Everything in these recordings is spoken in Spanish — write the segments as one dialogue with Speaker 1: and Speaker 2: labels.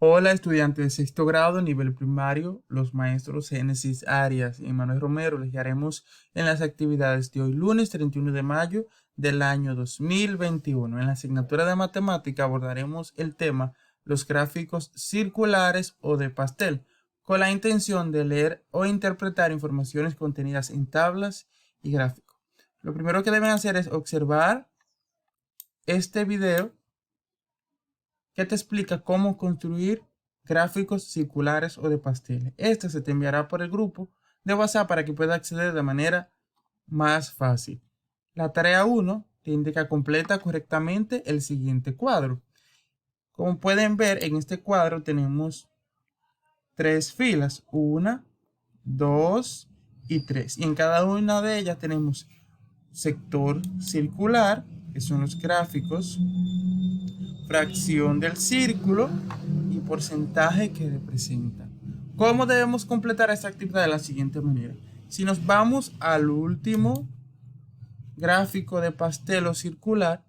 Speaker 1: Hola estudiantes de sexto grado, nivel primario, los maestros Génesis Arias y Manuel Romero les guiaremos en las actividades de hoy, lunes 31 de mayo del año 2021. En la asignatura de matemática abordaremos el tema los gráficos circulares o de pastel, con la intención de leer o interpretar informaciones contenidas en tablas y gráficos. Lo primero que deben hacer es observar este video que te explica cómo construir gráficos circulares o de pasteles. Este se te enviará por el grupo de WhatsApp para que puedas acceder de manera más fácil. La tarea 1 te indica completa correctamente el siguiente cuadro. Como pueden ver, en este cuadro tenemos tres filas, 1, 2 y 3. Y en cada una de ellas tenemos sector circular, que son los gráficos, fracción del círculo y porcentaje que representa. ¿Cómo debemos completar esta actividad? De la siguiente manera. Si nos vamos al último gráfico de pastel o circular,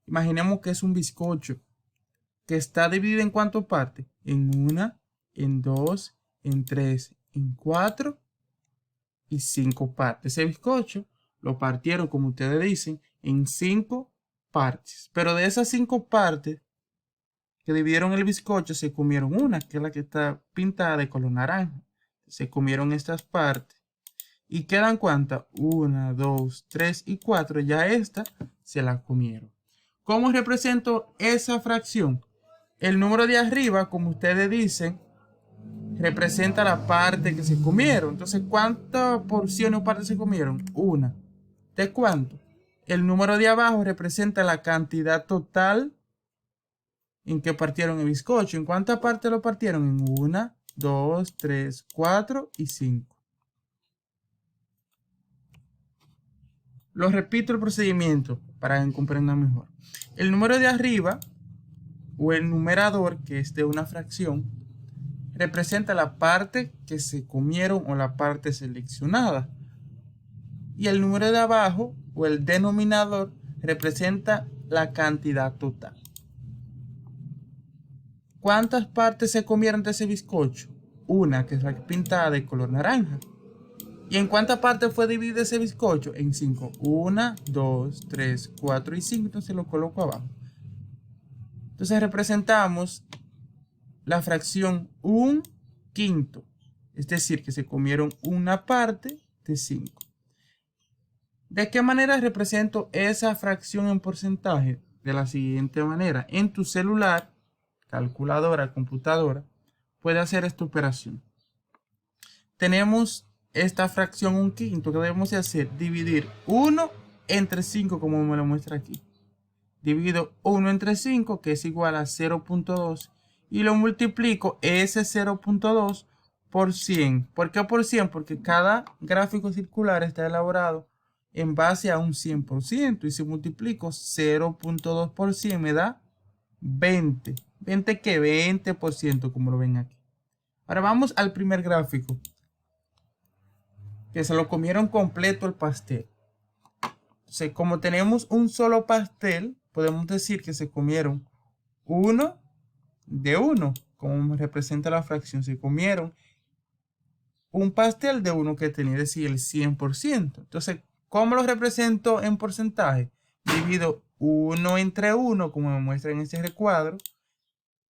Speaker 1: imaginemos que es un bizcocho que está dividido en cuántas partes. En una, en dos, en tres, en cuatro y cinco partes. Ese bizcocho lo partieron, como ustedes dicen, en cinco partes. Pero de esas cinco partes que dividieron el bizcocho, se comieron una, que es la que está pintada de color naranja. Se comieron estas partes. ¿Y quedan cuántas? Una, dos, tres y cuatro. Ya esta se la comieron. ¿Cómo represento esa fracción? El número de arriba, como ustedes dicen, representa la parte que se comieron. Entonces, ¿cuántas porciones o partes se comieron? Una. ¿De cuánto? El número de abajo representa la cantidad total en que partieron el bizcocho. ¿En cuántas partes lo partieron? En una, dos, tres, cuatro y cinco. Lo repito el procedimiento para que comprendan mejor. El número de arriba o el numerador, que es de una fracción, representa la parte que se comieron o la parte seleccionada. Y el número de abajo o el denominador representa la cantidad total. ¿Cuántas partes se comieron de ese bizcocho? Una, que es la pintada de color naranja. ¿Y en cuántas partes fue dividido ese bizcocho? En 5. 1, 2, 3, 4 y 5. Entonces lo coloco abajo. Entonces representamos la fracción 1/5. Es decir, que se comieron una parte de 5. ¿De qué manera represento esa fracción en porcentaje? De la siguiente manera. En tu celular, calculadora, computadora, puede hacer esta operación. Tenemos esta fracción 1/5 que debemos hacer, dividir 1 entre 5 como me lo muestra aquí. Divido 1 entre 5 que es igual a 0.2 y lo multiplico ese 0.2 por 100. ¿Por qué por 100? Porque cada gráfico circular está elaborado en base a un 100% y si multiplico 0.2 por 100 me da 20. ¿20 qué? 20% como lo ven aquí. Ahora vamos al primer gráfico, que se lo comieron completo el pastel. Entonces, como tenemos un solo pastel, podemos decir que se comieron uno de uno, como representa la fracción. Se comieron un pastel de uno que tenía, es decir, el 100%. Entonces, ¿cómo lo represento en porcentaje? Divido 1 entre 1, como me muestra en este recuadro,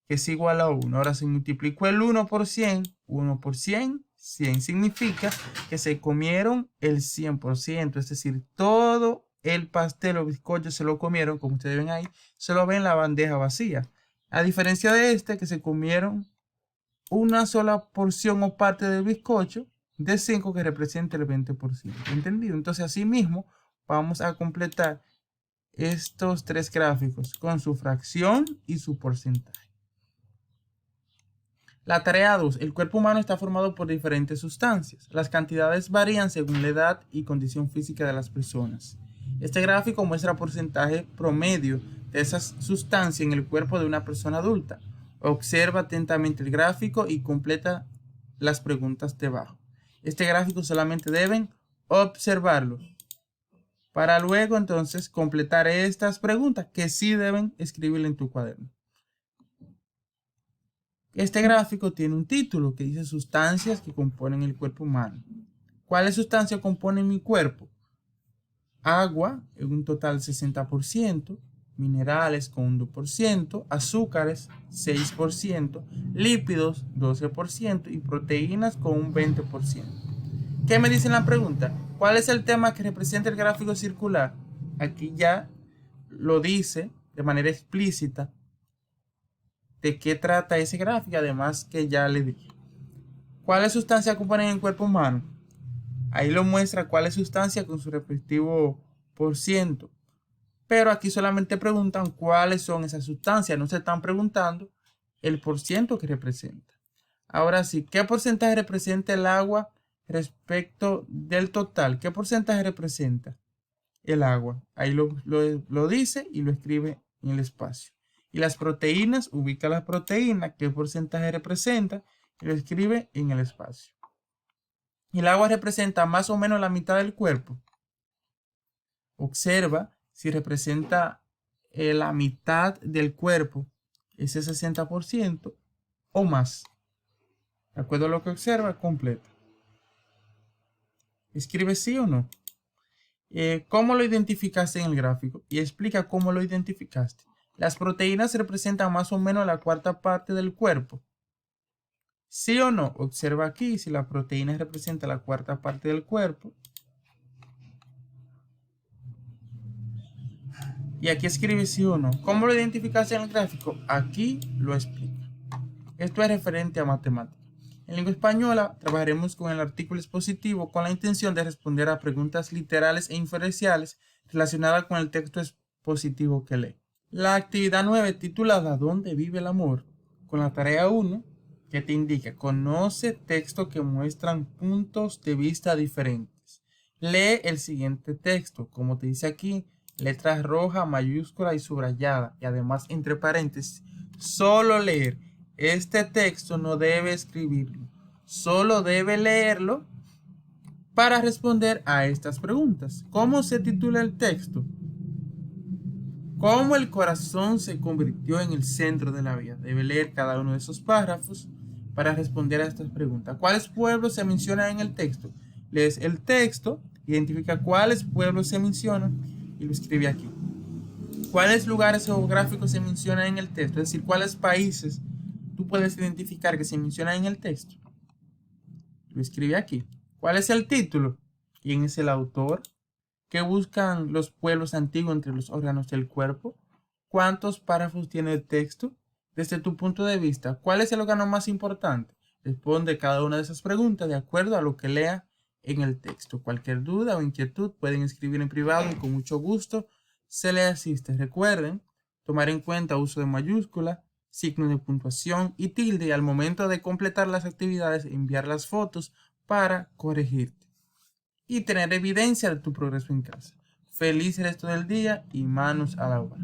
Speaker 1: que es igual a 1. Ahora, si multiplico el 1 por 100, 1 por 100, 100 significa que se comieron el 100%, es decir, todo el pastel o bizcocho se lo comieron, como ustedes ven ahí, se lo ven en la bandeja vacía. A diferencia de este, que se comieron una sola porción o parte del bizcocho de 5 que representa el 20%. ¿Entendido? Entonces, así mismo, vamos a completar estos tres gráficos con su fracción y su porcentaje. La tarea 2. El cuerpo humano está formado por diferentes sustancias. Las cantidades varían según la edad y condición física de las personas. Este gráfico muestra porcentaje promedio de esas sustancias en el cuerpo de una persona adulta. Observa atentamente el gráfico y completa las preguntas debajo. Este gráfico solamente deben observarlo para luego entonces completar estas preguntas que sí deben escribir en tu cuaderno. Este gráfico tiene un título que dice sustancias que componen el cuerpo humano. ¿Cuáles sustancias componen mi cuerpo? Agua en un total 60%, minerales con un 2%, azúcares 6%, lípidos 12% y proteínas con un 20%. ¿Qué me dice en la pregunta? ¿Cuál es el tema que representa el gráfico circular? Aquí ya lo dice de manera explícita de qué trata ese gráfico, además que ya le dije. ¿Cuáles sustancias componen el cuerpo humano? Ahí lo muestra cuáles sustancias con su respectivo por ciento. Pero aquí solamente preguntan cuáles son esas sustancias. No se están preguntando el por ciento que representa. Ahora sí, ¿qué porcentaje representa el agua respecto del total? ¿Qué porcentaje representa el agua? Ahí lo dice y lo escribe en el espacio. Y las proteínas, ubica las proteínas, qué porcentaje representa y lo escribe en el espacio. El agua representa más o menos la mitad del cuerpo. Observa si representa la mitad del cuerpo, ese 60% o más. De acuerdo a lo que observa, completa. Escribe sí o no. ¿Cómo lo identificaste en el gráfico? Y explica cómo lo identificaste. Las proteínas representan más o menos la cuarta parte del cuerpo. ¿Sí o no? Observa aquí si la proteína representa la cuarta parte del cuerpo. Y aquí escribe sí o no. ¿Cómo lo identificaste en el gráfico? Aquí lo explica. Esto es referente a matemáticas. En lengua española trabajaremos con el artículo expositivo con la intención de responder a preguntas literales e inferenciales relacionadas con el texto expositivo que lee. La actividad 9 titulada ¿Dónde vive el amor? Con la tarea 1 que te indica conoce textos que muestran puntos de vista diferentes. Lee el siguiente texto, como te dice aquí, letras roja, mayúscula y subrayada y además entre paréntesis, solo leer. Este texto no debe escribirlo, solo debe leerlo para responder a estas preguntas. ¿Cómo se titula el texto? ¿Cómo el corazón se convirtió en el centro de la vida? Debe leer cada uno de esos párrafos para responder a estas preguntas. ¿Cuáles pueblos se mencionan en el texto? Lees el texto, identifica cuáles pueblos se mencionan y lo escribe aquí. ¿Cuáles lugares geográficos se mencionan en el texto? Es decir, ¿cuáles países tú puedes identificar que se mencionan en el texto? Lo escribe aquí. ¿Cuál es el título? ¿Quién es el autor? ¿Qué buscan los pueblos antiguos entre los órganos del cuerpo? ¿Cuántos párrafos tiene el texto? Desde tu punto de vista, ¿cuál es el órgano más importante? Responde cada una de esas preguntas de acuerdo a lo que lea en el texto. Cualquier duda o inquietud pueden escribir en privado y con mucho gusto se les asiste. Recuerden tomar en cuenta uso de mayúscula, signos de puntuación y tilde y al momento de completar las actividades enviar las fotos para corregirte y tener evidencia de tu progreso en casa. Feliz resto del día y manos a la obra.